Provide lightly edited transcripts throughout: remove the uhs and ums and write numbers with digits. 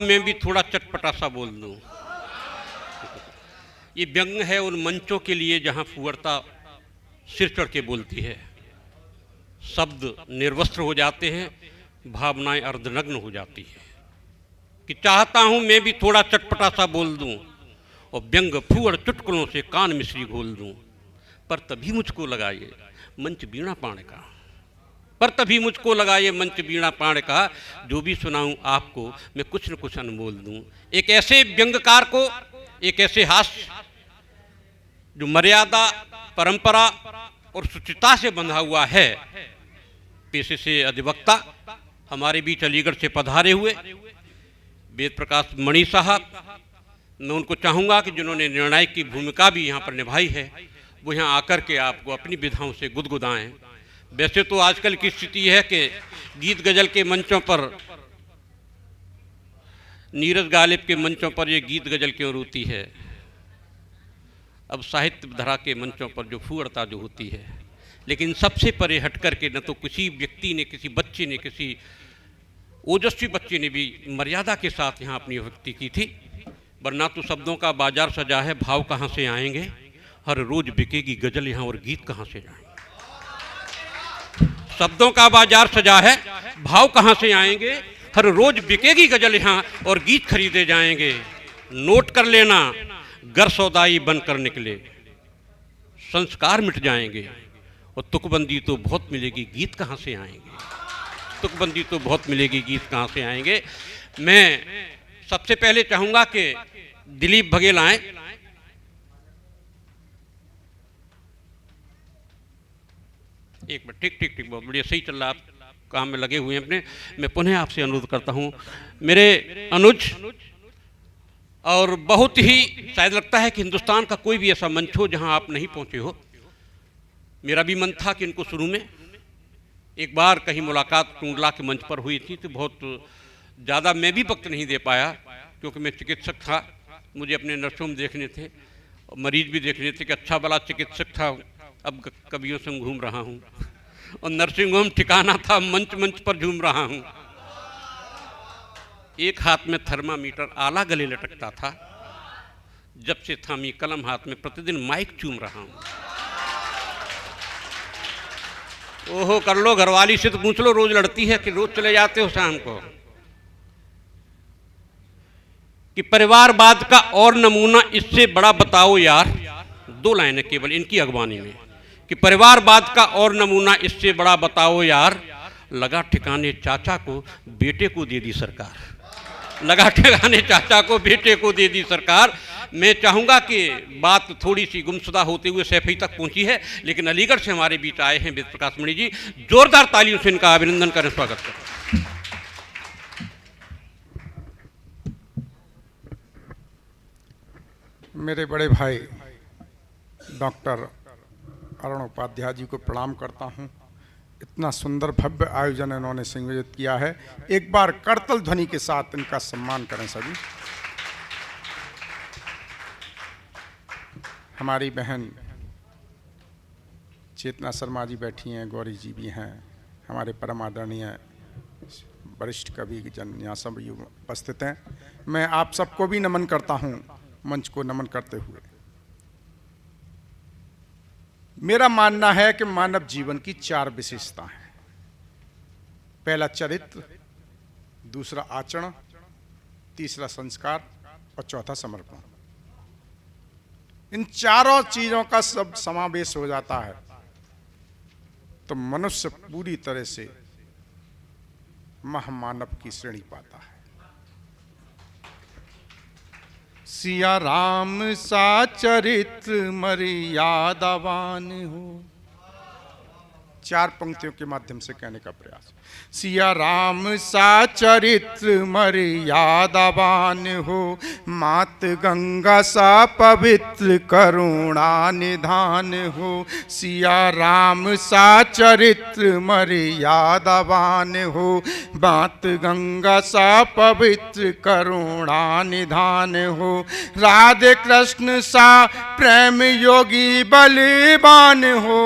मैं भी थोड़ा चटपटा सा बोल दूं। ये व्यंग है उन मंचों के लिए जहां फुहरता सिर चढ़ के बोलती है, शब्द निर्वस्त्र हो जाते हैं, भावनाएं अर्धनग्न हो जाती है। कि चाहता हूं मैं भी थोड़ा चटपटा सा बोल दूं और व्यंग फुहर चुटकुलों से कान मिश्री घोल दूं, पर तभी मुझको लगा ये मंच वीणा पाण का, पर तभी मुझको लगा ये मंच वीणा पाण का, जो भी सुनाऊं आपको मैं कुछ न कुछ अनमोल दूं। एक ऐसे व्यंगकार को, एक ऐसे हास्य जो मर्यादा, परंपरा और शुचिता से बंधा हुआ है, पेशे से अधिवक्ता, हमारे बीच अलीगढ़ से पधारे हुए वेद प्रकाश मणि साहब, मैं उनको चाहूँगा कि जिन्होंने निर्णायक की भूमिका भी यहाँ पर निभाई है, वो यहाँ आकर के आपको अपनी विधाओं से गुदगुदाएं। वैसे तो आजकल की स्थिति है कि गीत गजल के मंचों पर, नीरज गालिब के मंचों पर ये गीत गजल क्यों रोती है, अब साहित्य धरा के मंचों पर जो फुहरता जो होती है। लेकिन सबसे परे हट करके न तो किसी व्यक्ति ने, किसी बच्चे ने, किसी ओजस्वी बच्चे ने भी मर्यादा के साथ यहाँ अपनी अभिव्यक्ति की थी, वरना तो शब्दों का बाजार सजा है, भाव कहाँ से आएंगे, हर रोज बिकेगी गजल यहाँ और गीत कहाँ से जाएंगे। शब्दों का बाजार सजा है, भाव कहाँ से आएंगे, हर रोज बिकेगी गजल यहाँ और गीत खरीदे जाएंगे। नोट कर लेना, गर सौदाई बनकर निकले, संस्कार मिट जाएंगे और तुकबंदी तो बहुत मिलेगी, गीत कहाँ से आएंगे, तुकबंदी तो बहुत मिलेगी, गीत कहाँ से आएंगे। मैं सबसे पहले चाहूँगा कि दिलीप बघेल आए। एक मिनट, ठीक ठीक ठीक, बहुत बढ़िया, सही चल रहा, आप काम में लगे हुए हैं अपने। मैं पुनः आपसे अनुरोध करता हूँ, मेरे अनुज, और बहुत ही शायद लगता है कि हिंदुस्तान का कोई भी ऐसा मंच हो जहाँ आप नहीं पहुँचे हो। मेरा भी मन था कि इनको शुरू में एक बार कहीं मुलाकात टूंडला के मंच पर हुई थी, तो बहुत ज़्यादा मैं भी वक्त नहीं दे पाया, क्योंकि मैं चिकित्सक था, मुझे अपने नर्सों देखने थे, मरीज भी देखने थे कि अच्छा भला चिकित्सक था, अब कवियों से घूम रहा हूँ और नर्सिंग होम ठिकाना था, मंच मंच पर झूम रहा हूँ। एक हाथ में थर्मामीटर आला गले लटकता था, जब से थामी कलम हाथ में प्रतिदिन माइक चूम रहा हूँ। ओहो कर लो, घरवाली से तो पूछ लो, रोज लड़ती है कि रोज चले जाते हो शाम को। कि परिवारवाद का और नमूना इससे बड़ा बताओ यार, दो लाइनें केवल इनकी अगवानी में, कि परिवारवाद का और नमूना इससे बड़ा बताओ यार, लगा ठिकाने चाचा को बेटे को दे दी सरकार, लगा ठिकाने चाचा को बेटे को दे दी सरकार। मैं चाहूँगा कि बात थोड़ी सी गुमशुदा होते हुए सैफई तक पहुँची है, लेकिन अलीगढ़ से हमारे बीच आए हैं वेद प्रकाश मणि जी, जोरदार तालियों से इनका अभिनंदन करें, स्वागत करें। मेरे बड़े भाई डॉक्टर अरुण उपाध्याय जी को प्रणाम करता हूं। इतना सुंदर भव्य आयोजन इन्होंने संयोजित किया है, एक बार करतल ध्वनि के साथ इनका सम्मान करें सभी। हमारी बहन चेतना शर्मा जी बैठी हैं, गौरी जी भी हैं, हमारे परम आदरणीय वरिष्ठ कवि जन यहाँ सब उपस्थित हैं। मैं आप सबको भी नमन करता हूँ, मंच को नमन करते हुए। मेरा मानना है कि मानव जीवन की चार विशेषता हैं। पहला चरित्र, दूसरा आचरण, तीसरा संस्कार और चौथा समर्पण। इन चारों चीजों का सब समावेश हो जाता है तो मनुष्य पूरी तरह से महामानव की श्रेणी पाता है। सिया राम सा चरित्र मर्यादावान हो, चार पंक्तियों के माध्यम से कहने का प्रयास। सिया राम सा चरित्र मर्यादावान हो, मात गंगा सा पवित्र करुणा निधान हो। सिया राम सा चरित्र मर्यादावान हो, मात गंगा सा पवित्र करुणा निधान हो। राधे कृष्ण सा प्रेम योगी बलवान हो,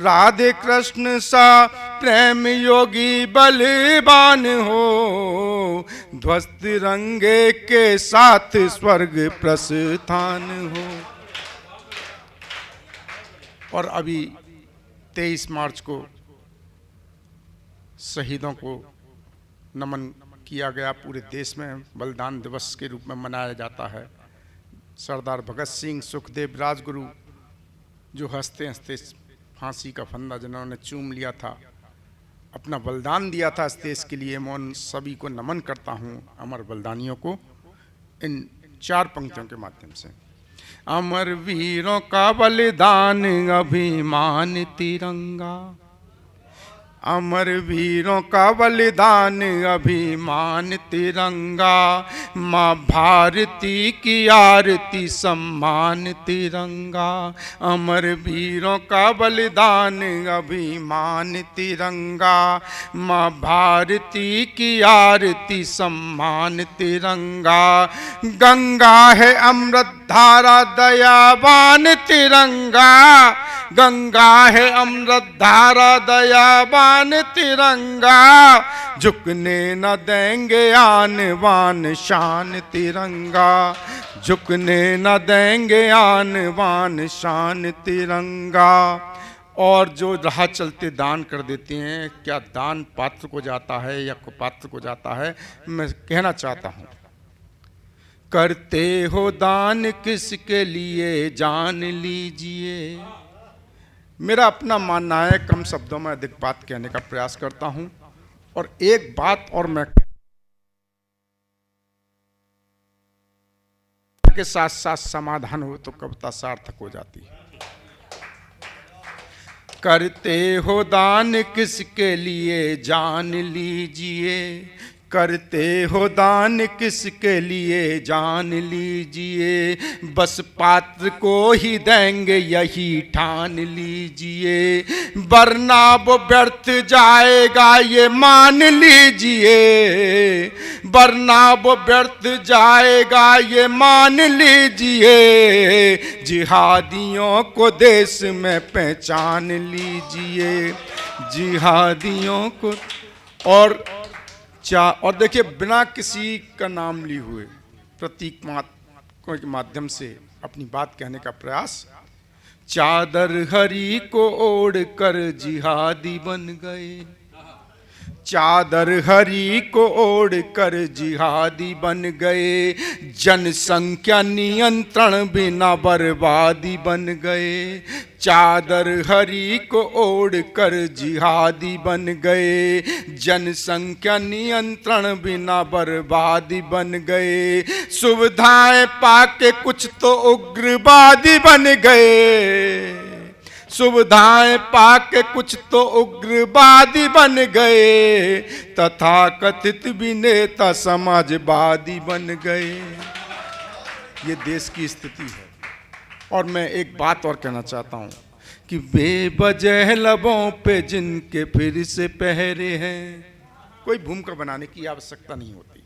राधे कृष्ण सा प्रेम योगी बलवान हो, ध्वस्त रंगे के साथ स्वर्ग प्रस्थान हो। और अभी 23 मार्च को शहीदों को नमन किया गया, पूरे देश में बलिदान दिवस के रूप में मनाया जाता है। सरदार भगत सिंह, सुखदेव, राजगुरु जो हंसते हंसते फांसी का फंदा जिन्होंने चूम लिया था, अपना बलिदान दिया था इस देश के लिए, मैं उन सभी को नमन करता हूँ, अमर बलिदानियों को, इन 4 पंक्तियों के माध्यम से। अमर वीरों का बलिदान अभिमान तिरंगा, अमर वीरों का बलिदान अभिमान तिरंगा, माँ भारती की आरती सम्मान तिरंगा। अमर वीरों का बलिदान अभिमान तिरंगा, माँ भारती की आरती सम्मान तिरंगा। गंगा है अमृत धारा दयावान तिरंगा, गंगा है अमृत धारा दयावान तिरंगा, झुकने न देंगे आन बान शान तिरंगा, झुकने न देंगे आन बान शान तिरंगा। और जो राह चलते दान कर देते हैं, क्या दान पात्र को जाता है या कुपात्र को जाता है, मैं कहना चाहता हूँ, करते हो दान किसके लिए जान लीजिए। मेरा अपना मानना है, कम शब्दों में अधिक बात कहने का प्रयास करता हूं। और एक बात और मैं के साथ साथ समाधान हो तो कविता सार्थक हो जाती है। करते हो दान किसके लिए जान लीजिए, करते हो दान किसके लिए जान लीजिए, बस पात्र को ही देंगे यही ठान लीजिए, वरना वो व्यर्थ जाएगा ये मान लीजिए, वरना वो व्यर्थ जाएगा ये मान लीजिए, जिहादियों को देश में पहचान लीजिए, जिहादियों को। और देखिए, बिना किसी का नाम लिए हुए प्रतीक के माध्यम से अपनी बात कहने का प्रयास। चादर हरी को ओढ़ कर जिहादी बन गए, चादर हरी को ओढ़ कर जिहादी बन गए, जनसंख्या नियंत्रण बिना बर्बादी बन गए, चादर हरी को ओढ़ कर जिहादी बन गए, जनसंख्या नियंत्रण बिना बर्बादी बन गए, सुविधाएं पाके कुछ तो उग्रवादी बन गए, सुविधाएं पाके कुछ तो उग्रवादी बन गए, तथाकथित भी नेता समाजवादी बन गए। ये देश की स्थिति है। और मैं एक बात और कहना चाहता हूं कि बेवजह लबों पे जिनके फिर से पहरे हैं, कोई भूमिका बनाने की आवश्यकता नहीं होती,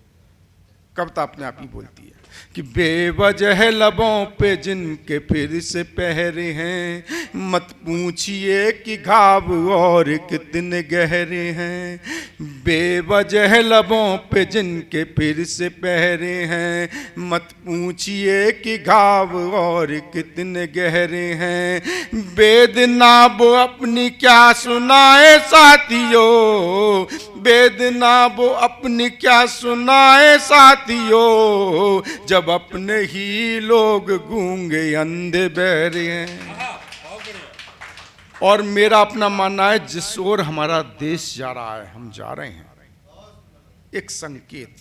कविता अपने आप ही बोलती है कि बेवजह लबों पे जिनके फिर से पहरे हैं, मत पूछिए कि घाव और कितने गहरे हैं, बेवजह लबों पे जिनके फिर से पहरे हैं, मत पूछिए कि घाव और कितने गहरे हैं, वेदना वो अपनी क्या सुनाए साथियों, वेदना वो अपनी क्या सुनाए साथियों, जब अपने ही लोग गूंगे अंधे बहरे हैं। और मेरा अपना मानना है, जिस ओर हमारा देश जा रहा है, हम जा रहे हैं, एक संकेत,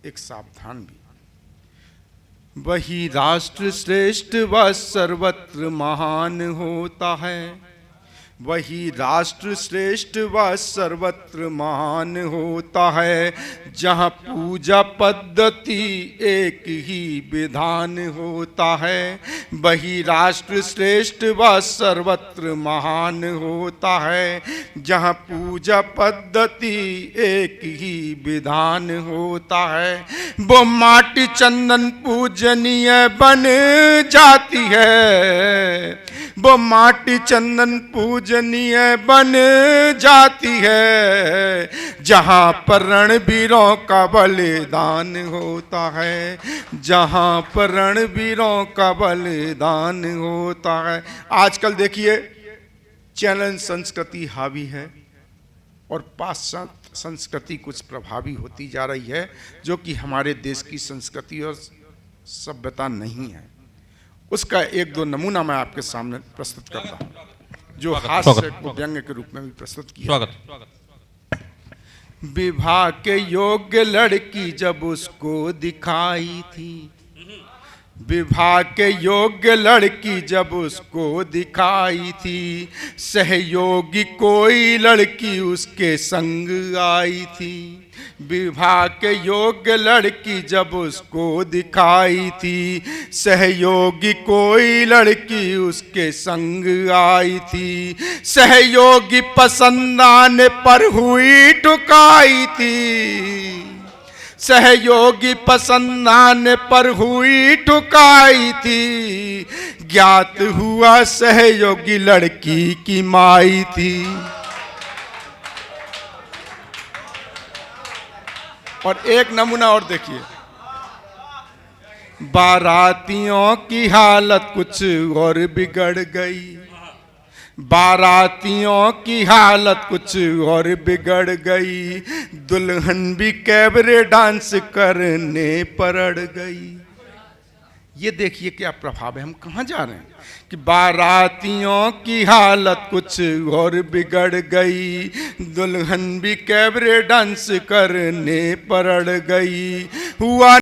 एक सावधान भी। वही राष्ट्र श्रेष्ठ व सर्वत्र महान होता है, वही राष्ट्र श्रेष्ठ व सर्वत्र महान होता है, जहाँ पूजा पद्धति एक ही विधान होता है, वही राष्ट्र श्रेष्ठ व सर्वत्र महान होता है, जहाँ पूजा पद्धति एक ही विधान होता है, वो माटी चंदन पूजनीय बन जाती है, वो माटी चंदन पूजनीय बन जाती है, जहां पर रणवीरों का बलिदान होता है, जहां पर रणवीरों का बलिदान होता है। आजकल देखिए चैनल संस्कृति हावी है और पाश्चात्य संस्कृति कुछ प्रभावी होती जा रही है, जो कि हमारे देश की संस्कृति और सभ्यता नहीं है। उसका एक दो नमूना मैं आपके सामने प्रस्तुत करता हूं, जो हास्य को व्यंग्य के रूप में भी प्रस्तुत किया। स्वागत। विवाह के योग्य लड़की जब उसको दिखाई थी, विवाह के योग्य लड़की जब उसको दिखाई थी, सहयोगी कोई लड़की उसके संग आई थी। विवाह के योग्य लड़की जब उसको दिखाई थी, सहयोगी कोई लड़की उसके संग आई थी। सहयोगी पसंद आने पर हुई ठुकाई थी, सहयोगी पसंद आने पर हुई ठुकाई थी। ज्ञात हुआ सहयोगी लड़की की माई थी। और एक नमूना और देखिए, बारातियों की हालत कुछ और बिगड़ गई, बारातियों की हालत कुछ और बिगड़ गई। दुल्हन भी कैबरे डांस करने पड़ गई। ये देखिए क्या प्रभाव है, हम कहाँ जा रहे हैं कि बारातियों की हालत कुछ और बिगड़ गई, दुल्हन भी कैबरे डांस करने पड़ गई। हुआ